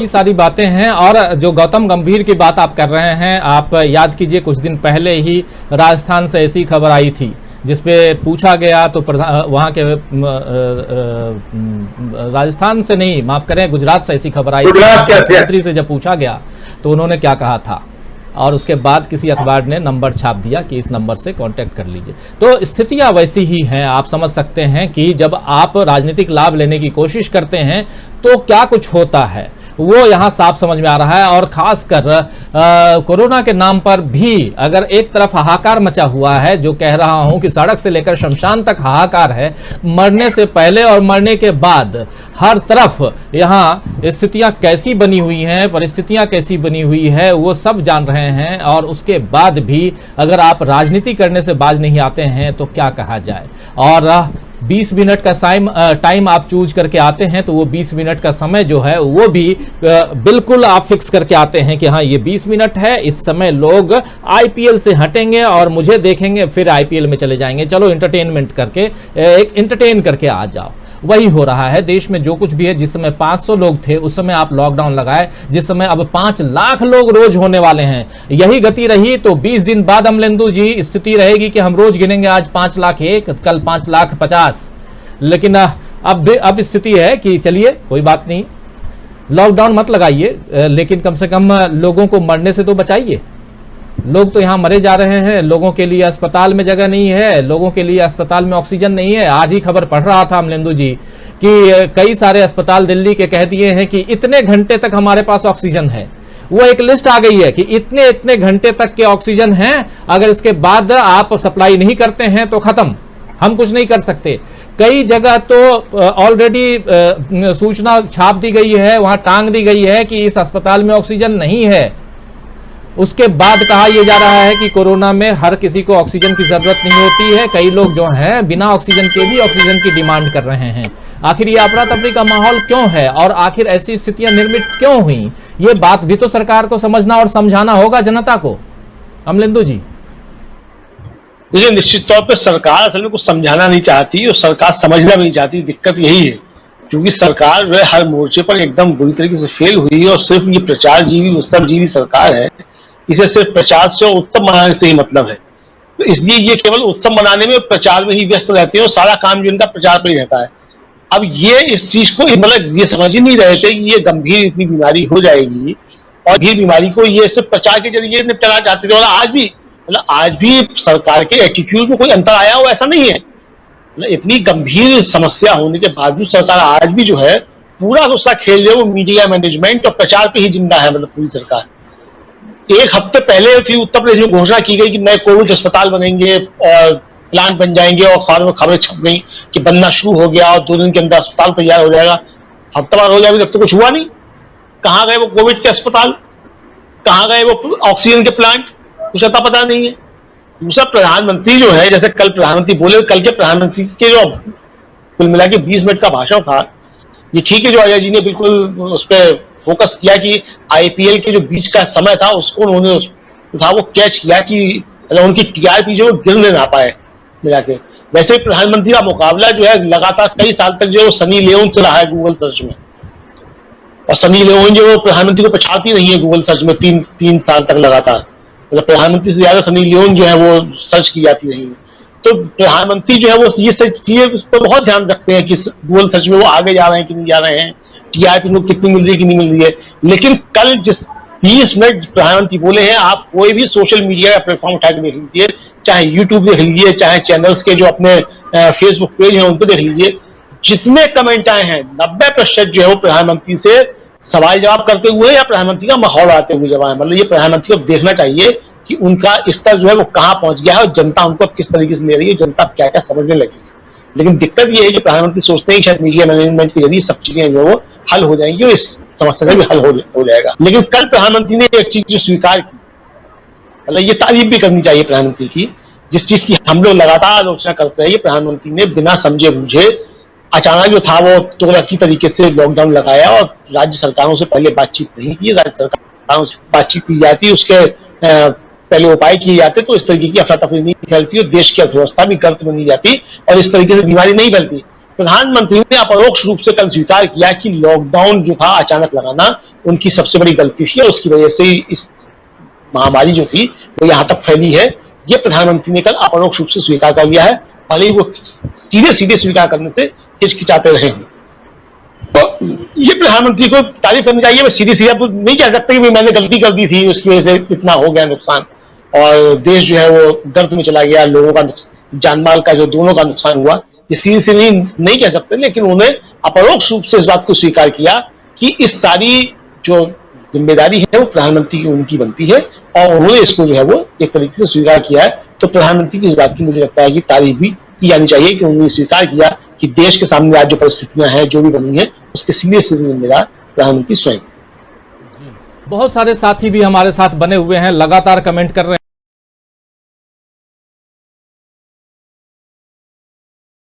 काफी सारी बातें हैं। और जो गौतम गंभीर की बात आप कर रहे हैं, आप याद कीजिए कुछ दिन पहले ही राजस्थान से ऐसी खबर आई थी जिसपे पूछा गया, तो वहाँ के राजस्थान से नहीं, माफ करें, गुजरात से ऐसी खबर आई थी, मुख्यमंत्री से जब पूछा गया तो उन्होंने क्या कहा था, और उसके बाद किसी अखबार ने नंबर छाप दिया कि इस नंबर से कांटेक्ट कर लीजिए। तो स्थितियां वैसी ही हैं। आप समझ सकते हैं कि जब आप राजनीतिक लाभ लेने की कोशिश करते हैं तो क्या कुछ होता है, वो यहाँ साफ समझ में आ रहा है। और खासकर कोरोना के नाम पर भी अगर एक तरफ हाहाकार मचा हुआ है, जो कह रहा हूं कि सड़क से लेकर शमशान तक हाहाकार है, मरने से पहले और मरने के बाद हर तरफ यहाँ स्थितियां कैसी बनी हुई हैं, परिस्थितियां कैसी बनी हुई है, वो सब जान रहे हैं। और उसके बाद भी अगर आप राजनीति करने से बाज नहीं आते हैं तो क्या कहा जाए। और 20 मिनट का टाइम आप चूज करके आते हैं, तो वो 20 मिनट का समय जो है वो भी बिल्कुल आप फिक्स करके आते हैं कि हाँ ये 20 मिनट है, इस समय लोग आईपीएल से हटेंगे और मुझे देखेंगे, फिर आईपीएल में चले जाएंगे, चलो एंटरटेनमेंट करके एक एंटरटेन करके आ जाओ। वही हो रहा है देश में जो कुछ भी है। जिस समय 500 लोग थे उस समय आप लॉकडाउन लगाए, जिस समय अब 5 लाख लोग रोज होने वाले हैं, यही गति रही तो 20 दिन बाद अमलेंदु जी स्थिति रहेगी कि हम रोज गिनेंगे, आज 5 लाख 1, कल 5 लाख 50। लेकिन अब स्थिति है कि चलिए कोई बात नहीं, लॉकडाउन मत लगाइए, लेकिन कम से कम लोगों को मरने से तो बचाइए। लोग तो यहाँ मरे जा रहे हैं, लोगों के लिए अस्पताल में जगह नहीं है, लोगों के लिए अस्पताल में ऑक्सीजन नहीं है। आज ही खबर पढ़ रहा था अमलेंदु जी कि कई सारे अस्पताल दिल्ली के कह दिए हैं कि इतने घंटे तक हमारे पास ऑक्सीजन है। वो एक लिस्ट आ गई है कि इतने इतने घंटे तक के ऑक्सीजन है, अगर इसके बाद आप सप्लाई नहीं करते हैं तो खत्म, हम कुछ नहीं कर सकते। कई जगह तो ऑलरेडी सूचना छाप दी गई है, वहां टांग दी गई है कि इस अस्पताल में ऑक्सीजन नहीं है। उसके बाद कहा यह जा रहा है कि कोरोना में हर किसी को ऑक्सीजन की जरूरत नहीं होती है, कई लोग जो हैं बिना ऑक्सीजन के भी ऑक्सीजन की डिमांड कर रहे हैं। आखिर ये अफरा तफरी का माहौल क्यों है और आखिर ऐसी स्थितियां निर्मित क्यों हुई, ये बात भी तो सरकार को समझना और समझाना होगा जनता को। अमलेंदु जी, देखिए, निश्चित तौर पर सरकार असल में कुछ समझाना नहीं चाहती और सरकार समझना भी नहीं चाहती। दिक्कत यही है क्योंकि सरकार जो है हर मोर्चे पर एकदम बुरी तरीके से फेल हुई है और सिर्फ ये प्रचार जीवी उत्सव जीवी सरकार है। इसे सिर्फ प्रचार से और उत्सव मनाने से ही मतलब है, तो इसलिए ये केवल उत्सव मनाने में प्रचार में ही व्यस्त रहते हैं और सारा काम जो इनका प्रचार पर ही रहता है। अब ये इस चीज को मतलब ये समझ ही नहीं रहे थे कि ये गंभीर इतनी बीमारी हो जाएगी और ये बीमारी को ये सिर्फ प्रचार के जरिए निपटाना चाहते थे। और आज भी सरकार के एटीट्यूड में कोई अंतर आया हो ऐसा नहीं है। इतनी गंभीर समस्या होने के बावजूद सरकार आज भी जो है पूरा उसका खेल जो है वो मीडिया मैनेजमेंट और प्रचार पे ही जिंदा है। मतलब पूरी सरकार, एक हफ्ते पहले फिर उत्तर प्रदेश में घोषणा की गई कि नए कोविड अस्पताल बनेंगे और प्लांट बन जाएंगे और अखबारों में खबरें छप गई कि बनना शुरू हो गया और 2 दिन के अंदर अस्पताल तैयार हो जाएगा। हफ्ता भर हो जाएगा, तब तो कुछ हुआ नहीं। कहाँ गए वो कोविड के अस्पताल, कहाँ गए वो ऑक्सीजन के प्लांट, कुछ अता पता नहीं है। दूसरा, प्रधानमंत्री जो है, जैसे कल प्रधानमंत्री बोले, कल के प्रधानमंत्री के जो कुल मिला के 20 मिनट का भाषण था, ये ठीक है जो अजय जी ने बिल्कुल उस पर फोकस किया कि आईपीएल के जो बीच का समय था उसको उन्होंने वो कैच किया कि उनकी टीआरपी जो गिर ना पाए मिला के। वैसे ही प्रधानमंत्री का मुकाबला जो है लगातार कई साल तक जो सनी लियोन से रहा है गूगल सर्च में, और सनी लियोन जो प्रधानमंत्री को पछाड़ती रही है गूगल सर्च में 3 साल तक लगातार। मतलब प्रधानमंत्री से ज्यादा सनी लियोन जो है वो सर्च की जाती रही है। तो प्रधानमंत्री जो है वो ये चीजें उस पर बहुत ध्यान रखते हैं कि गूगल सर्च में वो आगे जा रहे हैं कि नहीं जा रहे हैं, टीआरपी को कितनी मिल रही है कि नहीं मिल रही है। लेकिन कल जिस 20 मिनट प्रधानमंत्री बोले हैं, आप कोई भी सोशल मीडिया का प्लेटफॉर्म उठा के देख लीजिए, चाहे यूट्यूब देख लीजिए, चाहे चैनल्स के जो अपने फेसबुक पेज है उनको देख लीजिए, जितने कमेंट आए हैं 90% जो है वो प्रधानमंत्री से सवाल जवाब करते हुए या प्रधानमंत्री का माहौल आते हुए जवाब। मतलब ये प्रधानमंत्री को देखना चाहिए कि उनका स्तर जो है वो कहां पहुंच गया है और जनता उनको अब किस तरीके से ले रही है, जनता क्या क्या समझने लगी है। लेकिन दिक्कत ये है कि प्रधानमंत्री सोचते हैं शायद मीडिया मैनेजमेंट के जरिए सब चीजें जो वो हल हो जाएंगी और इस समस्या का भी हल हो जाएगा। लेकिन कल प्रधानमंत्री ने एक चीज जो स्वीकार की, मतलब ये तारीफ भी करनी चाहिए प्रधानमंत्री की, जिस चीज की हम लोग लगातार आलोचना करते हैं, ये प्रधानमंत्री ने बिना समझे बूझे अचानक जो था वो तोड़की तरीके से लॉकडाउन लगाया और राज्य सरकारों से पहले बातचीत नहीं की। राज्य सरकारों से बातचीत की जाती, उसके पहले उपाय किए जाते तो इस तरीके की अफरा तफरी नहीं फैलती और देश की अर्थव्यवस्था भी गर्त बनी जाती और इस तरीके से बीमारी नहीं फैलती। प्रधानमंत्री ने अपरोक्ष रूप से कल स्वीकार किया कि लॉकडाउन जो था अचानक लगाना उनकी सबसे बड़ी गलती थी और उसकी वजह से इस महामारी जो थी वो यहाँ तक फैली है। ये प्रधानमंत्री ने कल अपरोक्ष रूप से स्वीकार कर लिया है, भले ही वो सीधे सीधे स्वीकार करने से हिचकिचाते रहे हैं। तो ये प्रधानमंत्री को तारीफ करनी चाहिए। मैं सीधे सीधे नहीं कह सकते कि मैंने गलती कर दी थी, उसकी वजह से इतना हो गया नुकसान और देश जो है वो गर्त में चला गया, लोगों का जानमाल का जो दोनों का नुकसान हुआ, ये सीधे से नहीं कह सकते। लेकिन उन्होंने अपरोक्ष रूप से इस बात को स्वीकार किया कि इस सारी जो जिम्मेदारी है वो प्रधानमंत्री की उनकी बनती है और उन्होंने इसको जो है वो एक तरीके से स्वीकार किया है। तो प्रधानमंत्री की इस बात की मुझे लगता है कि तारीफ भी की जानी चाहिए कि उन्होंने स्वीकार किया कि देश के सामने आज जो परिस्थितियां हैं, जो भी बनी है, उसके सीधे सीधे जिम्मेदार प्रधानमंत्री स्वयं। बहुत सारे साथी भी हमारे साथ बने हुए हैं, लगातार कमेंट कर रहे हैं।